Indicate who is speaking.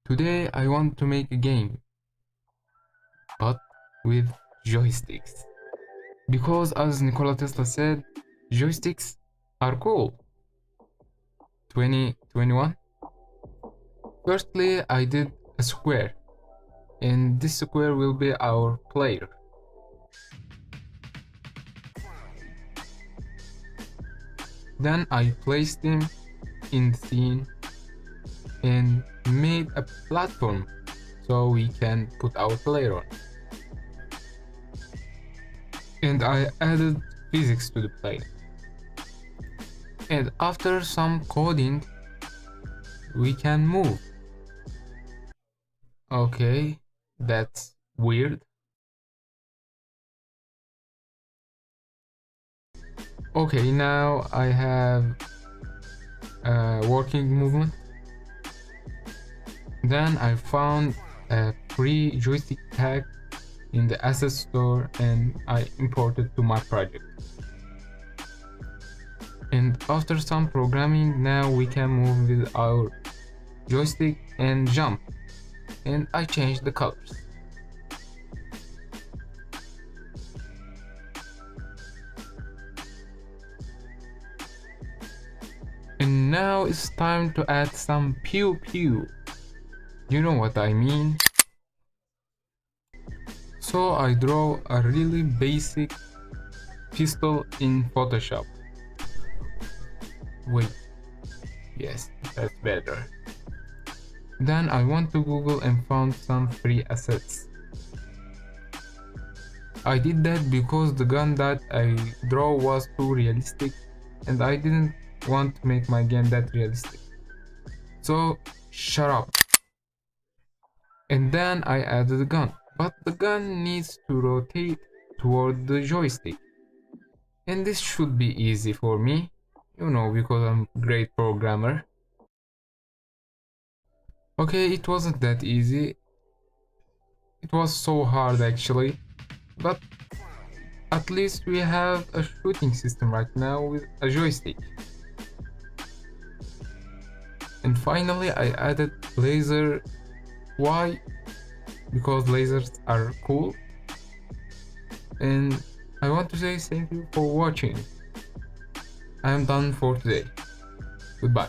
Speaker 1: Today I want to make a game, but with joysticks. Because as Nikola Tesla said, joysticks are cool. 2021. Firstly, I did a square, and this square will be our player. Then I placed him in the scene and made a platform so we can put our player on. And I added physics to the play. And after some coding, we can move. Okay, that's weird. Okay, now I have a working movement. Then I found a free joystick tag in the asset store and I imported to my project. And after some programming, now we can move with our joystick and jump. And I changed the colors. And now it's time to add some pew pew. You know what I mean? So I draw a really basic pistol in Photoshop. Wait, yes, that's better. Then I went to Google and found some free assets. I did that because the gun that I draw was too realistic and I didn't want to make my game that realistic. So shut up. And then I added the gun, but the gun needs to rotate toward the joystick. And this should be easy for me, because I'm a great programmer. Okay, it wasn't that easy. It was so hard actually, but at least we have a shooting system right now with a joystick. And finally I added laser. Why? Because lasers are cool. And I want to say thank you for watching. I am done for today. Goodbye.